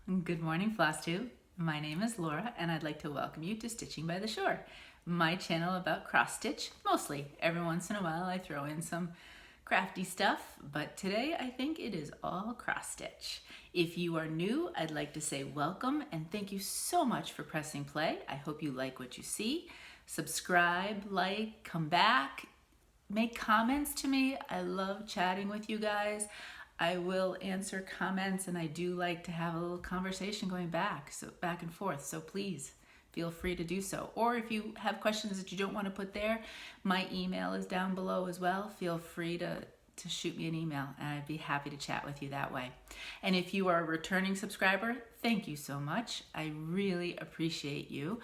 Good morning, Flosstube. My name is Laura, and I'd like to welcome you to Stitching by the Shore, my channel about cross stitch, mostly. Every once in a while I throw in some crafty stuff, but today I think it is all cross stitch. If you are new, I'd like to say welcome and thank you so much for pressing play. I hope you like what you see. Subscribe, like, come back, make comments to me. I love chatting with you guys. I will answer comments, and I do like to have a little conversation going back and forth. So please feel free to do so. Or if you have questions that you don't want to put there, my email is down below as well. Feel free to shoot me an email, and I'd be happy to chat with you that way. And if you are a returning subscriber, thank you so much. I really appreciate you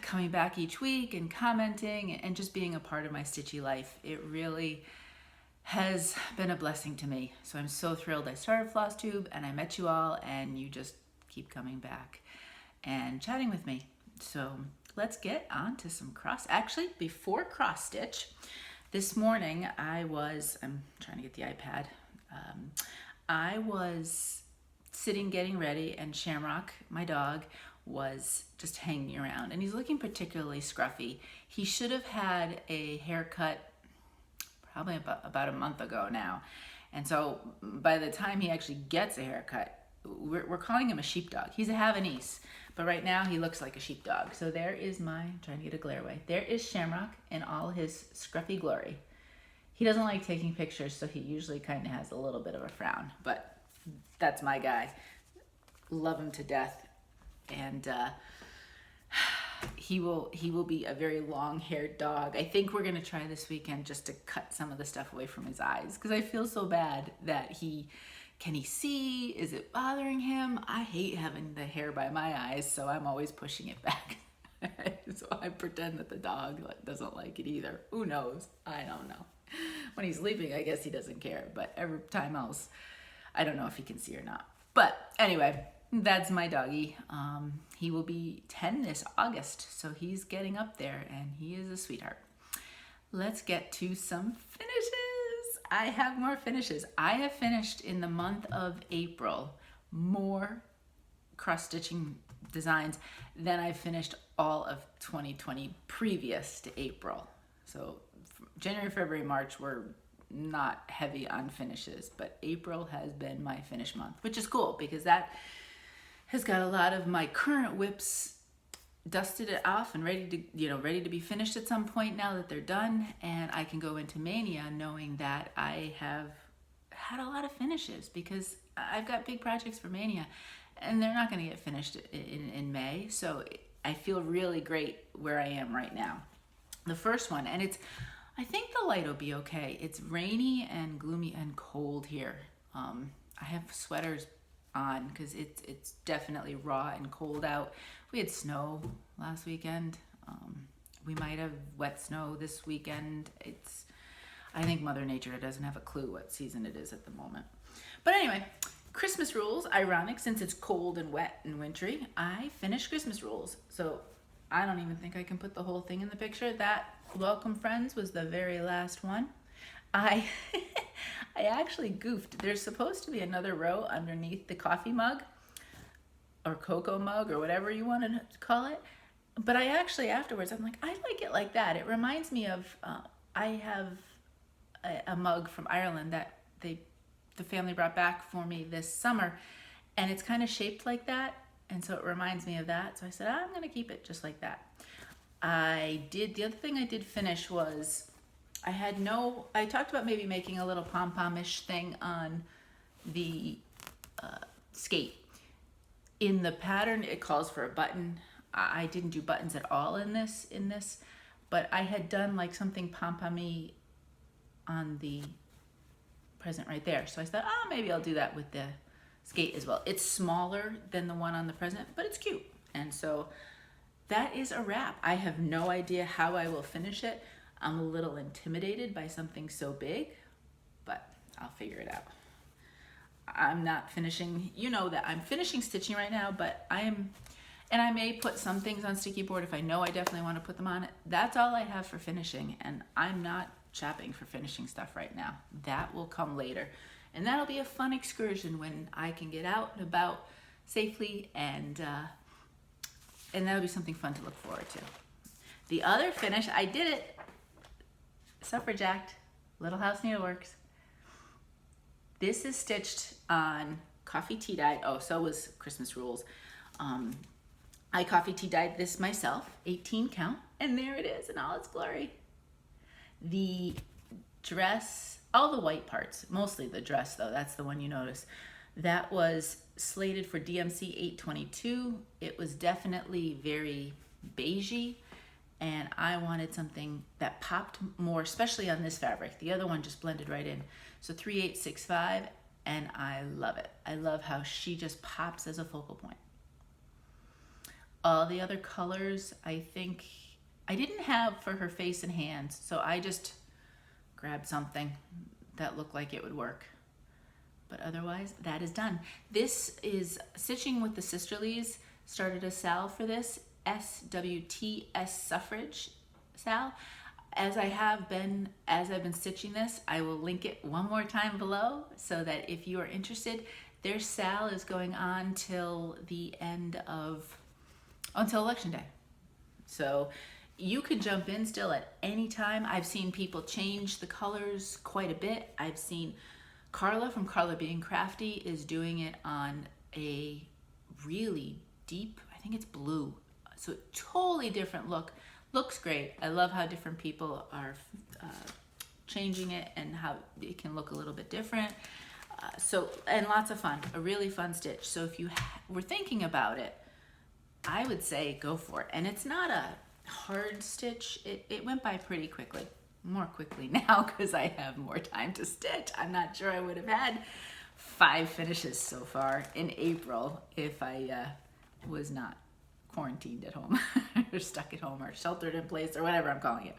coming back each week and commenting and just being a part of my stitchy life. It really has been a blessing to me. So I'm so thrilled I started Flosstube and I met you all, and you just keep coming back and chatting with me. So let's get on to some actually before cross stitch, this morning I'm trying to get the iPad. I was sitting getting ready, and Shamrock, my dog, was just hanging around, and he's looking particularly scruffy. He should have had a haircut probably about a month ago now. And so by the time he actually gets a haircut, we're calling him a sheepdog. He's a Havanese, but right now he looks like a sheepdog. So there is trying to get a glare away. There is Shamrock in all his scruffy glory. He doesn't like taking pictures, so he usually kind of has a little bit of a frown, but that's my guy. Love him to death. And he will be a very long-haired dog. I think we're gonna try this weekend just to cut some of the stuff away from his eyes, because I feel so bad that can he see? Is it bothering him? I hate having the hair by my eyes, so I'm always pushing it back. So I pretend that the dog doesn't like it either. Who knows? I don't know. When he's sleeping, I guess he doesn't care, but every time else, I don't know if he can see or not. But anyway, that's my doggy. He will be 10 this August, so he's getting up there, and he is a sweetheart. Let's get to some finishes. I have more finishes. I have finished in the month of April more cross-stitching designs than I finished all of 2020 previous to April. So January, February, March were not heavy on finishes, but April has been my finish month, which is cool because that has got a lot of my current whips dusted it off and ready to be finished at some point now that they're done, and I can go into Mania knowing that I have had a lot of finishes because I've got big projects for Mania and they're not going to get finished in May. So I feel really great where I am right now. The first one, and I think the light will be okay. It's rainy and gloomy and cold here. I have sweaters on because it's definitely raw and cold out. We had snow last weekend. We might have wet snow this weekend. I think Mother Nature doesn't have a clue what season it is at the moment. But anyway, Christmas rules, ironic since it's cold and wet and wintry. I finished Christmas rules, so I don't even think I can put the whole thing in the picture. That Welcome Friends was the very last one. I actually goofed. There's supposed to be another row underneath the coffee mug or cocoa mug or whatever you want to call it. But I actually afterwards, I'm like, I like it like that. It reminds me of, I have a mug from Ireland that the family brought back for me this summer, and it's kind of shaped like that. And so it reminds me of that. So I said, I'm going to keep it just like that. The other thing I did finish was, I talked about maybe making a little pom-pom-ish thing on the skate. In the pattern, it calls for a button. I didn't do buttons at all in this, but I had done like something pom-pom-y on the present right there. So I thought, maybe I'll do that with the skate as well. It's smaller than the one on the present, but it's cute. And so that is a wrap. I have no idea how I will finish it. I'm a little intimidated by something so big, but I'll figure it out. I'm not finishing, that I'm finishing stitching right now, but I may put some things on sticky board if I know I definitely want to put them on it. That's all I have for finishing, and I'm not shopping for finishing stuff right now. That will come later. And that'll be a fun excursion when I can get out and about safely, and that'll be something fun to look forward to. The other finish, I did it. Suffrage Act, Little House Needleworks. This is stitched on coffee tea dye. Oh, so was Christmas Rules. I coffee tea dyed this myself, 18 count, and there it is in all its glory. The dress, all the white parts, mostly the dress though, that's the one you notice. That was slated for DMC 822. It was definitely very beigey, and I wanted something that popped more, especially on this fabric. The other one just blended right in. So 3865, and I love it. I love how she just pops as a focal point. All the other colors, I think, I didn't have for her face and hands, so I just grabbed something that looked like it would work. But otherwise, that is done. This is Stitching with the Sisterlies, started a sal for this, SWTSSUFFRAGE sal. As I've been stitching this, I will link it one more time below so that if you are interested, their sal is going on till until Election Day. So you could jump in still at any time. I've seen people change the colors quite a bit. I've seen Carla from Carla Being Crafty is doing it on a really deep, I think it's blue. So totally different look. Looks great. I love how different people are changing it and how it can look a little bit different. And lots of fun, a really fun stitch. So if you were thinking about it, I would say go for it. And it's not a hard stitch. It went by pretty quickly, more quickly now because I have more time to stitch. I'm not sure I would have had 5 finishes so far in April if I was not quarantined at home or stuck at home or sheltered in place or whatever I'm calling it.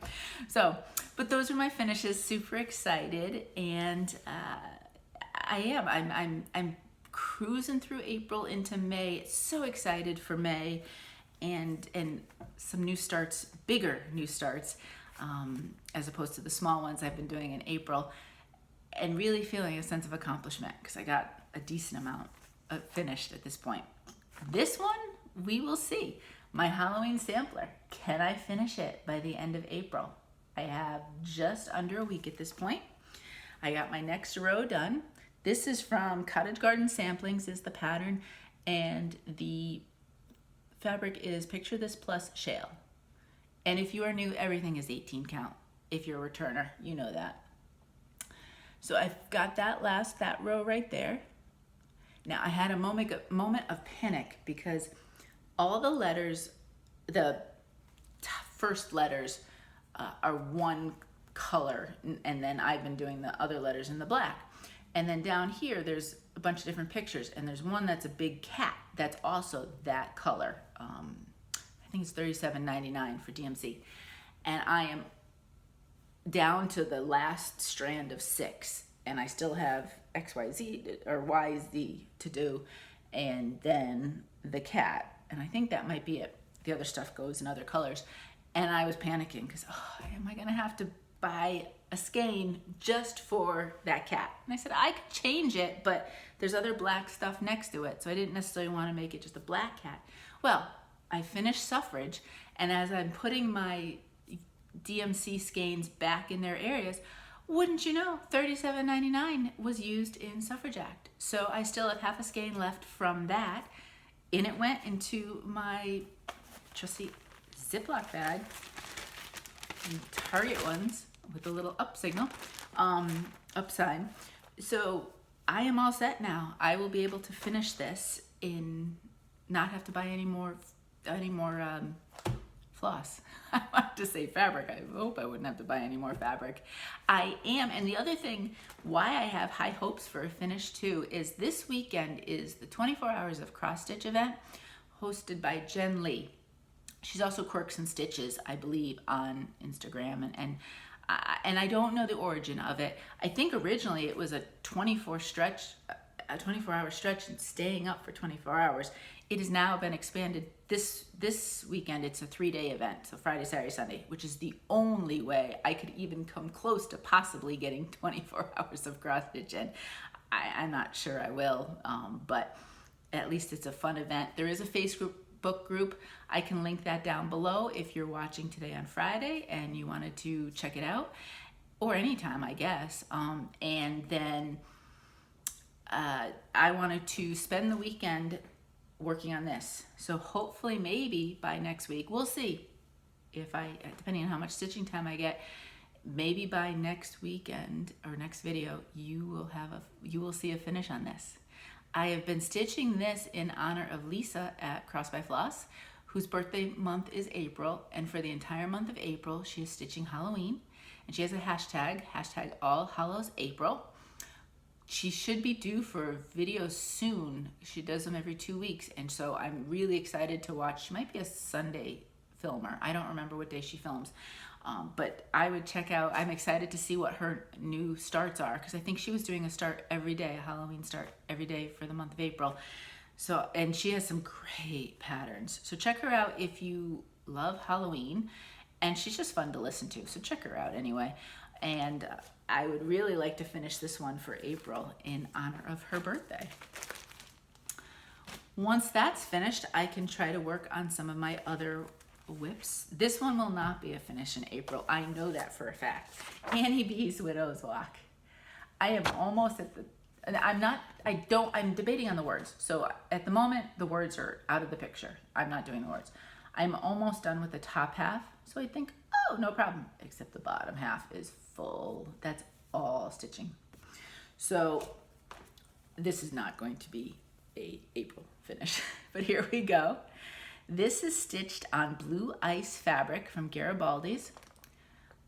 So, but those are my finishes. Super excited, and I'm cruising through April into May. So excited for May and some new starts, bigger new starts, as opposed to the small ones I've been doing in April, and really feeling a sense of accomplishment because I got a decent amount finished at this point. This one, we will see. My Halloween sampler, can I finish it by the end of April? I have just under a week at this point. I got my next row done. This is from Cottage Garden Samplings is the pattern, and the fabric is Picture This plus Shale. And if you are new, everything is 18 count. If you're a returner, you know that. So I've got that row right there. Now I had a moment of panic because all the letters, the first letters are one color, and then I've been doing the other letters in the black. And then down here, there's a bunch of different pictures, and there's one that's a big cat that's also that color. I think it's $37.99 for DMC. And I am down to the last strand of 6, and I still have XYZ or YZ to do, and then the cat. And I think that might be it. The other stuff goes in other colors. And I was panicking because, am I going to have to buy a skein just for that cat? And I said, I could change it, but there's other black stuff next to it. So I didn't necessarily want to make it just a black cat. Well, I finished Suffrage, and as I'm putting my DMC skeins back in their areas, wouldn't you know, $37.99 was used in Suffrage Act. So I still have half a skein left from that. In it went into my trusty Ziploc bag, Target ones with a little up signal, up sign. So I am all set now. I will be able to finish this in not have to buy any more floss. I want to say fabric. I hope I wouldn't have to buy any more fabric. I am, and the other thing why I have high hopes for a finish too is this weekend is the 24 Hours of Cross Stitch event hosted by Jen Lee. She's also Quirks and Stitches, I believe, on Instagram, and I don't know the origin of it. I think originally it was a 24-hour stretch and staying up for 24 hours. It has now been expanded. This weekend, it's a 3-day event, so Friday, Saturday, Sunday, which is the only way I could even come close to possibly getting 24 hours of cross stitch in. I'm not sure I will, but at least it's a fun event. There is a Facebook group. I can link that down below if you're watching today on Friday and you wanted to check it out, or anytime, I guess. And then I wanted to spend the weekend working on this. So hopefully maybe by next week, we'll see if depending on how much stitching time I get, maybe by next weekend or next video, you will see a finish on this. I have been stitching this in honor of Lisa at Cross by Floss, whose birthday month is April. And for the entire month of April, she is stitching Halloween. And she has a hashtag allhallowsapril. She should be due for a video soon. She does them every 2 weeks. And so I'm really excited to watch. She might be a Sunday filmer. I don't remember what day she films. But I would check out, I'm excited to see what her new starts are, because I think she was doing a start every day, a Halloween start every day for the month of April. So, and she has some great patterns. So check her out if you love Halloween, and she's just fun to listen to. So check her out anyway. And I would really like to finish this one for April in honor of her birthday. Once that's finished, I can try to work on some of my other whips. This one will not be a finish in April. I know that for a fact. Annie B's Widow's Walk. I am almost at the, I'm debating on the words. So at the moment, the words are out of the picture. I'm not doing the words. I'm almost done with the top half. So I think, oh, no problem. Except the bottom half is full. That's all stitching. So this is not going to be a April finish, but here we go. This is stitched on blue ice fabric from Garibaldi's.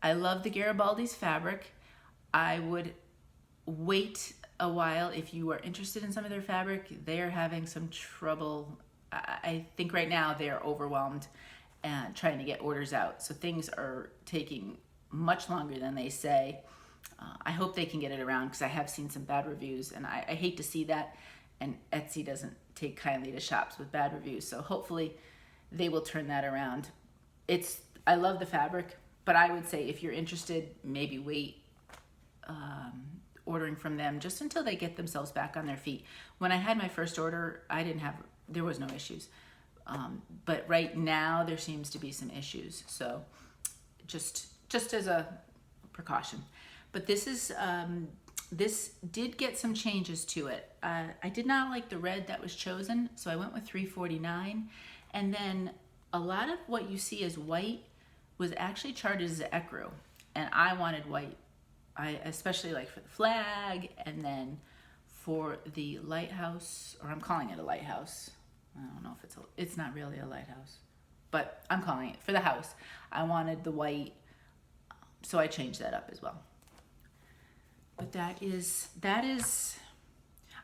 I love the Garibaldi's fabric. I would wait a while if you are interested in some of their fabric. They're having some trouble. I think right now they're overwhelmed and trying to get orders out. So things are taking much longer than they say. I hope they can get it around, because I have seen some bad reviews, and I hate to see that. And Etsy doesn't take kindly to shops with bad reviews. So hopefully they will turn that around. I love the fabric, but I would say if you're interested, maybe wait ordering from them just until they get themselves back on their feet. When I had my first order, there was no issues. But right now there seems to be some issues. So just as a precaution. But this is, this did get some changes to it. I did not like the red that was chosen, so I went with 349. And then a lot of what you see as white was actually charted as ecru, and I wanted white. I especially like for the flag, and then for the lighthouse, or I'm calling it a lighthouse. I don't know if it's not really a lighthouse, but I'm calling it for the house. I wanted the white, so I changed that up as well. But that is,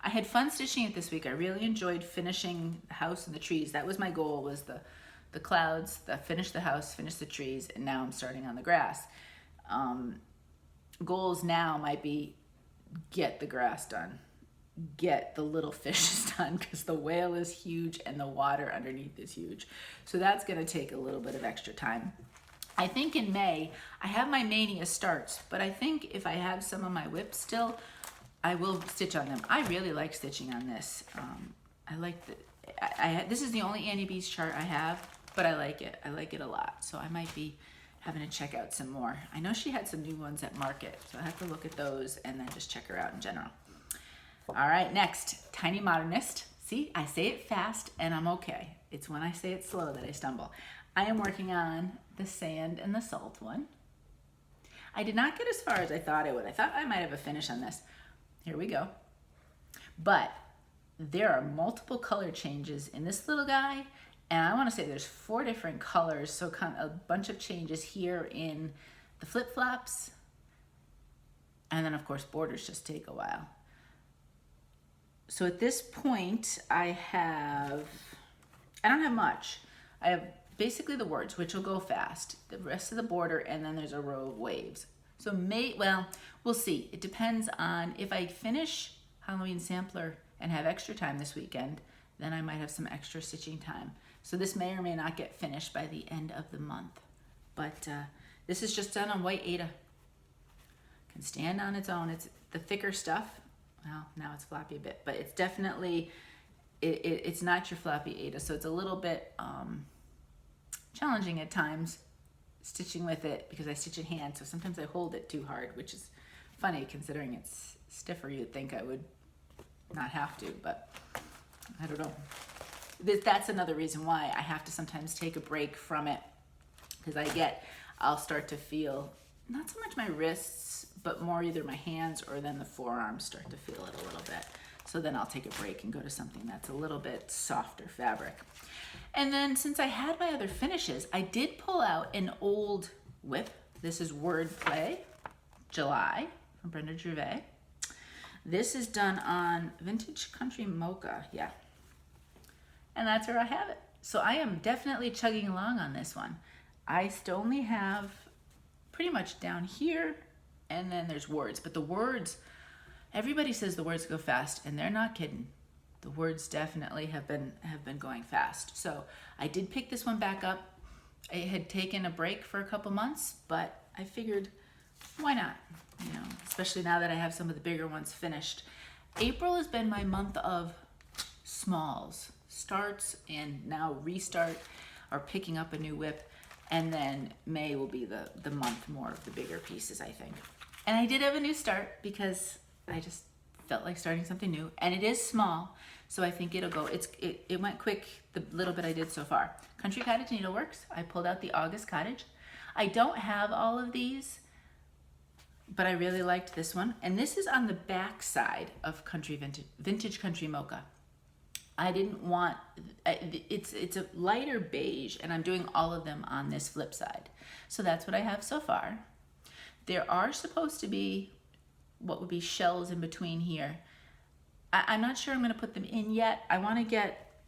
I had fun stitching it this week. I really enjoyed finishing the house and the trees. That was my goal, was the clouds, finish the house, finish the trees, and now I'm starting on the grass. Goals now might be get the grass done, get the little fishes done, because the whale is huge and the water underneath is huge. So that's going to take a little bit of extra time. I think in May, I have my mania starts, but I think if I have some of my whips still, I will stitch on them. I really like stitching on this. I like this is the only Annie B's chart I have, but I like it. I like it a lot. So I might be having to check out some more. I know she had some new ones at market, so I have to look at those and then just check her out in general. All right, next, Tiny Modernist. See, I say it fast and I'm okay. It's when I say it slow that I stumble. I am working on the sand and the salt one. I did not get as far as I thought I would. I thought I might have a finish on this. Here we go. But there are multiple color changes in this little guy, and I want to say there's 4 different colors, so kind of a bunch of changes here in the flip-flops. And then, of course, borders just take a while. So at this point, I don't have much. I have basically the words, which will go fast, the rest of the border, and then there's a row of waves. So well, we'll see. It depends on if I finish Halloween Sampler and have extra time this weekend, then I might have some extra stitching time. So this may or may not get finished by the end of the month. But this is just done on white Aida. Can stand on its own. It's the thicker stuff. Well, now it's floppy a bit, but it's definitely it's not your floppy Aida, so it's a little bit challenging at times stitching with it because I stitch in hand, so sometimes I hold it too hard, which is funny considering it's stiffer. You'd think I would not have to, but I don't know. That's another reason why I have to sometimes take a break from it, because I'll start to feel not so much my wrists, but more either my hands or then the forearms start to feel it a little bit. So then I'll take a break and go to something that's a little bit softer fabric. And then since I had my other finishes, I did pull out an old whip. This is Wordplay July from Brenda Gervais. This is done on Vintage Country Mocha, yeah. And that's where I have it. So I am definitely chugging along on this one. I still only have pretty much down here, and then there's words. But the words, everybody says the words go fast, and they're not kidding. The words definitely have been going fast. So I did pick this one back up. I had taken a break for a couple months, but I figured, why not? You know, especially now that I have some of the bigger ones finished. April has been my month of smalls, starts and now restart or picking up a new whip. And then May will be the month more of the bigger pieces, I think. And I did have a new start because I just felt like starting something new. And it is small, so I think it'll go. It went quick, the little bit I did so far. Country Cottage Needleworks. I pulled out the August Cottage. I don't have all of these, but I really liked this one. And this is on the back side of Vintage Country Mocha. I didn't want, it's a lighter beige, and I'm doing all of them on this flip side. So that's what I have so far. There are supposed to be what would be shells in between here. I'm not sure I'm going to put them in yet. I want to get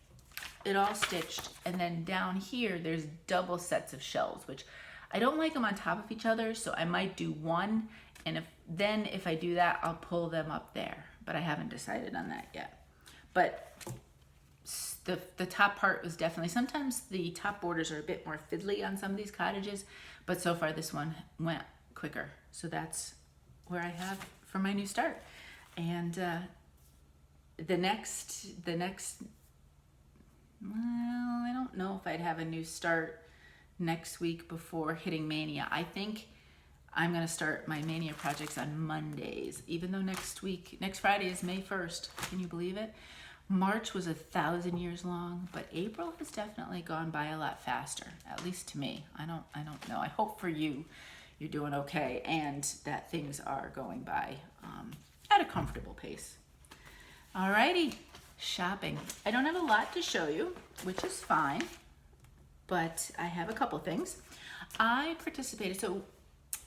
it all stitched, and then down here there's double sets of shells, which I don't like them on top of each other, so I might do one, and if I do that, I'll pull them up there, but I haven't decided on that yet. But the top part was definitely, sometimes the top borders are a bit more fiddly on some of these cottages, but so far this one went quicker. So that's where I have for my new start. And the next, well, I don't know if I'd have a new start next week before hitting Mania. I think I'm gonna start my Mania projects on Mondays, even though next Friday is May 1st. Can you believe it? March was 1,000 years long, but April has definitely gone by a lot faster, at least to me. I don't know. I hope for you're doing okay, and that things are going by at a comfortable pace. Alrighty, shopping. I don't have a lot to show you, which is fine, but I have a couple things. I participated, so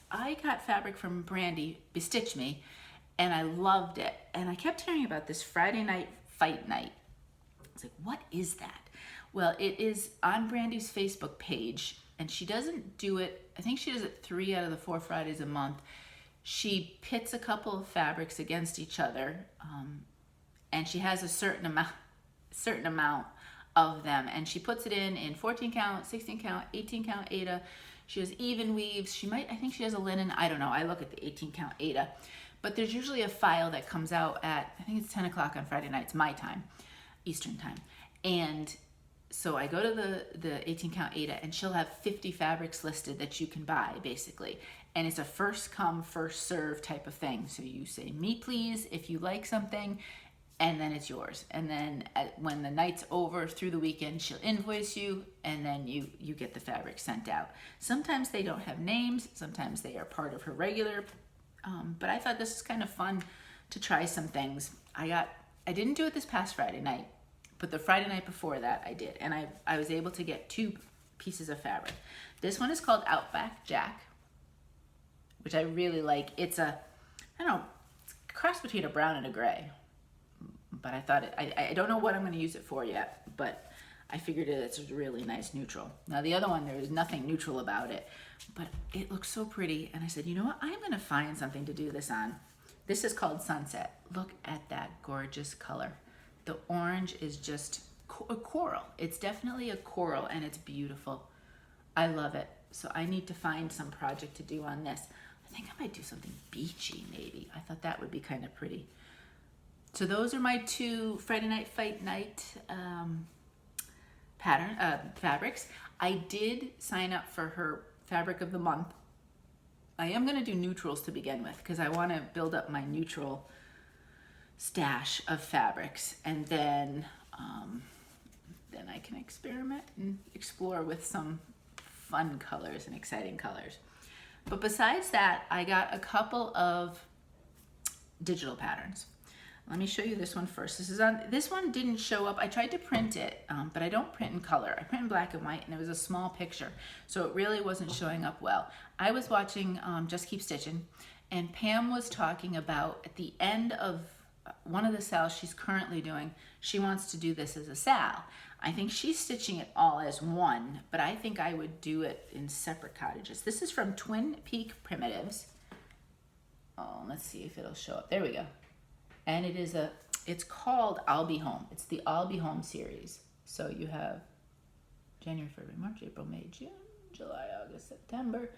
I got fabric from Brandy, Bestitch Me, and I loved it. And I kept hearing about this Friday night fight night. I was like, what is that? Well, it is on Brandy's Facebook page, and she doesn't do it, I think she does it 3 out of the 4 Fridays a month. She pits a couple of fabrics against each other, and she has a certain amount of them, and she puts it in 14 count, 16 count, 18 count Aida. She has even weaves. I think she has a linen. I don't know. I look at the 18 count Aida. But there's usually a file that comes out at, I think it's 10 o'clock on Friday nights, my time, Eastern time. And so I go to the 18 count Aida, and she'll have 50 fabrics listed that you can buy, basically. And it's a first come, first serve type of thing. So you say, me please, if you like something, and then it's yours. And then when the night's over through the weekend, she'll invoice you, and then you get the fabric sent out. Sometimes they don't have names. Sometimes they are part of her regular. But I thought this is kind of fun to try some things. I didn't do it this past Friday night, but the Friday night before that I did. And I was able to get 2 pieces of fabric. This one is called Outback Jack, which I really like. It's it's a cross between a brown and a gray. But I thought, I don't know what I'm going to use it for yet, but I figured it's a really nice neutral. Now the other one, there is nothing neutral about it, but it looks so pretty. And I said, you know what? I'm going to find something to do this on. This is called Sunset. Look at that gorgeous color. The orange is just a coral. It's definitely a coral, and it's beautiful. I love it. So I need to find some project to do on this. I think I might do something beachy maybe. I thought that would be kind of pretty. So those are my two Friday Night Fight Night fabrics. I did sign up for her fabric of the month. I am going to do neutrals to begin with because I want to build up my neutral stash of fabrics, and then I can experiment and explore with some fun colors and exciting colors. But besides that, I got a couple of digital patterns. Let me show you this one first. This one didn't show up. I tried to print it, but I don't print in color. I print in black and white, and it was a small picture, so it really wasn't showing up well. I was watching Just Keep Stitching, and Pam was talking about at the end of one of the sales she's currently doing, she wants to do this as a sal. I think she's stitching it all as one, but I think I would do it in separate cottages. This is from Twin Peak Primitives. Oh, let's see if it'll show up. There we go. And it's called I'll Be Home. It's the I'll Be Home series. So you have January, February, March, April, May, June, July, August, September,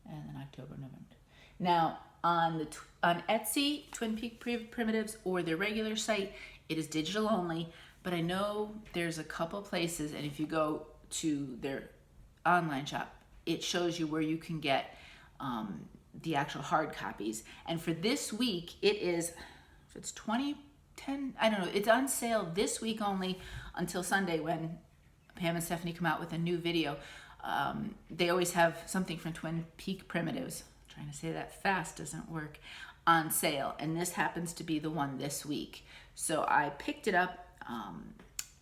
and then October, November. Now, on Etsy, Twin Peak Primitives, or their regular site, it is digital only, but I know there's a couple places, and if you go to their online shop, it shows you where you can get the actual hard copies. And for this week, it is, if it's 2010, I don't know, it's on sale this week only until Sunday when Pam and Stephanie come out with a new video. They always have something from Twin Peak Primitives, trying to say that fast doesn't work, on sale, and this happens to be the one this week. So I picked it up,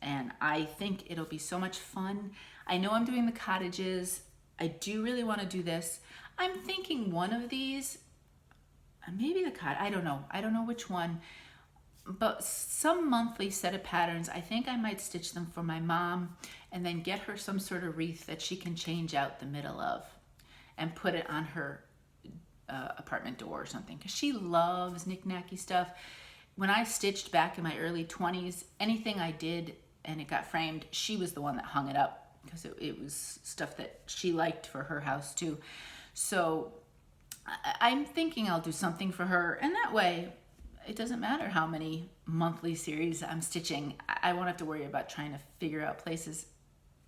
and I think it'll be so much fun. I know I'm doing the cottages. I do really want to do this. I'm thinking one of these, maybe the cottage, I don't know which one, but some monthly set of patterns. I think I might stitch them for my mom and then get her some sort of wreath that she can change out the middle of and put it on her apartment door or something, because she loves knick-knacky stuff. When I stitched back in my early 20s, anything I did and it got framed, she was the one that hung it up because it was stuff that she liked for her house too. So I'm thinking I'll do something for her, and that way it doesn't matter how many monthly series I'm stitching. I won't have to worry about trying to figure out places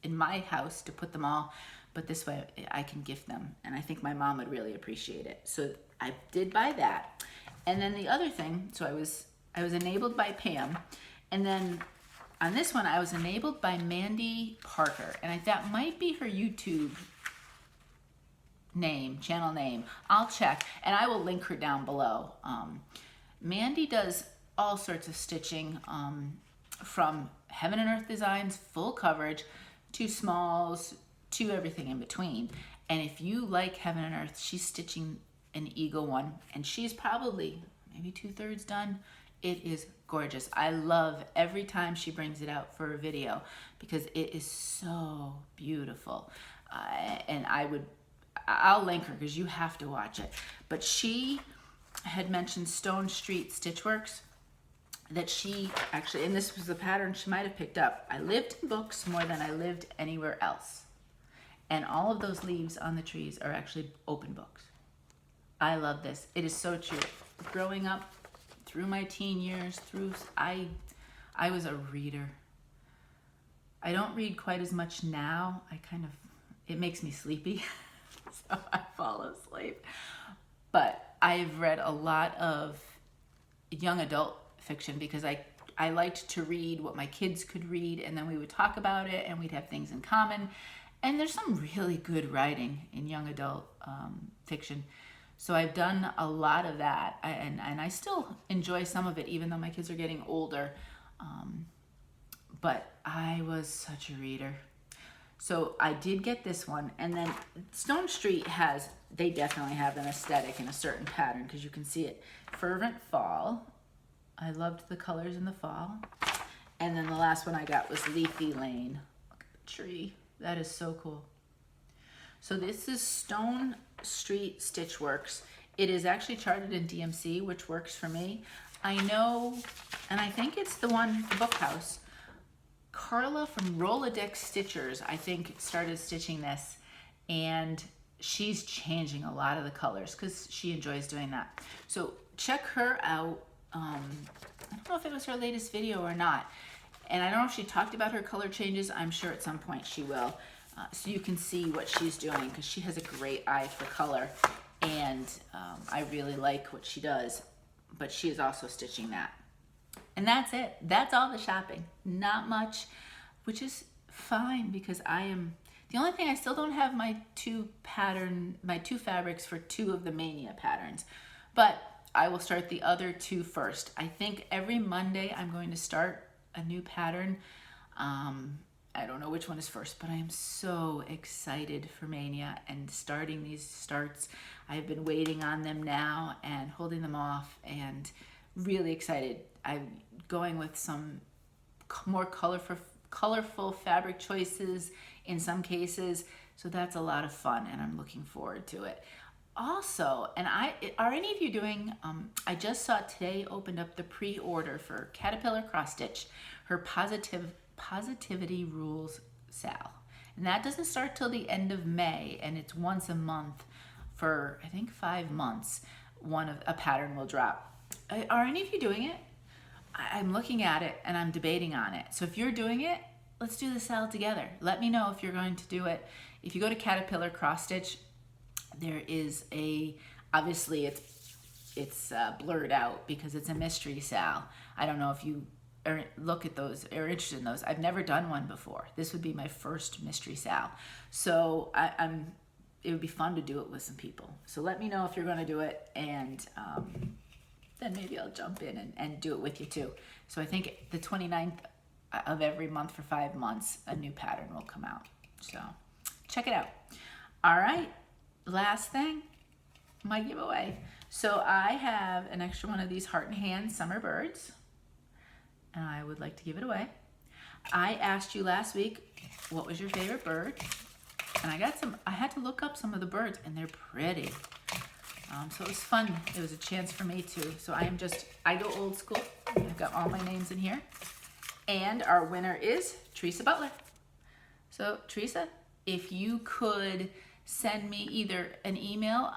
in my house to put them all, but this way I can gift them, and I think my mom would really appreciate it. So I did buy that. And then the other thing, so I was enabled by Pam, and then on this one I was enabled by Mandy Parker, and that might be her YouTube name, channel name. I'll check, and I will link her down below. Mandy does all sorts of stitching, from Heaven and Earth designs, full coverage, to smalls, to everything in between. And if you like Heaven and Earth, she's stitching an eagle one, and she's probably maybe 2/3 done. It is gorgeous. I love every time she brings it out for a video because it is so beautiful. And I'll link her because you have to watch it. But she had mentioned Stone Street Stitchworks, that she actually, and this was the pattern she might have picked up. I lived in books more than I lived anywhere else. And all of those leaves on the trees are actually open books. I love this. It is so true. Growing up through my teen years, I was a reader. I don't read quite as much now. It makes me sleepy, so I fall asleep. But I've read a lot of young adult fiction because I liked to read what my kids could read, and then we would talk about it, and we'd have things in common. And there's some really good writing in young adult fiction. So I've done a lot of that, and I still enjoy some of it, even though my kids are getting older. But I was such a reader. So I did get this one, and then Stone Street they definitely have an aesthetic and a certain pattern, because you can see it. Fervent Fall. I loved the colors in the fall. And then the last one I got was Leafy Lane. Look at the tree. That is so cool. So this is Stone Street Stitchworks. It is actually charted in DMC, which works for me. I know, and I think it's the book house. Carla from Rolodex Stitchers, I think, started stitching this, and she's changing a lot of the colors because she enjoys doing that. So check her out. I don't know if it was her latest video or not. And I don't know if she talked about her color changes. I'm sure at some point she will. So you can see what she's doing, because she has a great eye for color. And I really like what she does. But she is also stitching that. And that's it. That's all the shopping. Not much, which is fine, because the only thing, I still don't have my two fabrics for 2 of the Mania patterns. But I will start the other 2 first. I think every Monday I'm going to start a new pattern. I don't know which one is first, but I am so excited for Mania and starting these starts. I've been waiting on them now and holding them off, and really excited. I'm going with some more colorful fabric choices in some cases, so that's a lot of fun, and I'm looking forward to it. Also, are any of you doing, I just saw today opened up the pre-order for Caterpillar Cross Stitch, her Positivity Rules Sal. And that doesn't start till the end of May, and it's once a month for, I think, 5 months. A pattern will drop. Are any of you doing it? I'm looking at it and I'm debating on it. So if you're doing it, let's do the sale together. Let me know if you're going to do it. If you go to Caterpillar Cross Stitch, there is obviously it's blurred out because it's a mystery sale. I don't know if you look at those or interested in those. I've never done one before. This would be my first mystery sale. So it would be fun to do it with some people. So let me know if you're going to do it, and then maybe I'll jump in and do it with you too. So I think the 29th of every month for 5 months, a new pattern will come out. So check it out. All right, last thing, my giveaway. So I have an extra one of these Heart and Hand Summer Birds, and I would like to give it away. I asked you last week, what was your favorite bird? And I had to look up some of the birds, and they're pretty. So it was fun. It was a chance for me too. So I go old school. I've got all my names in here. And our winner is Teresa Butler. So Teresa, if you could send me either an email,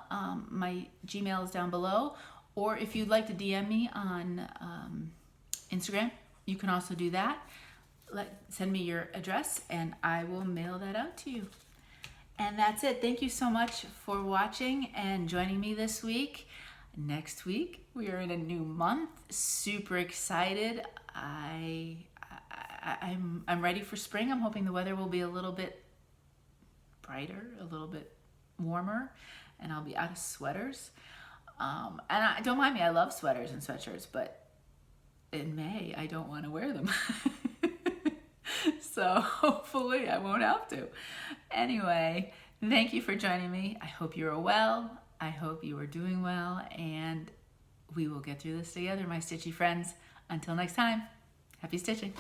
my Gmail is down below, or if you'd like to DM me on Instagram, you can also do that. Send me your address and I will mail that out to you. And that's it. Thank you so much for watching and joining me this week. Next week, we are in a new month. Super excited. I'm ready for spring. I'm hoping the weather will be a little bit brighter, a little bit warmer, and I'll be out of sweaters. And don't mind me, I love sweaters and sweatshirts, but in May, I don't want to wear them. So hopefully I won't have to. Anyway, thank you for joining me. I hope you are well. I hope you are doing well, and we will get through this together, my stitchy friends. Until next time, happy stitching.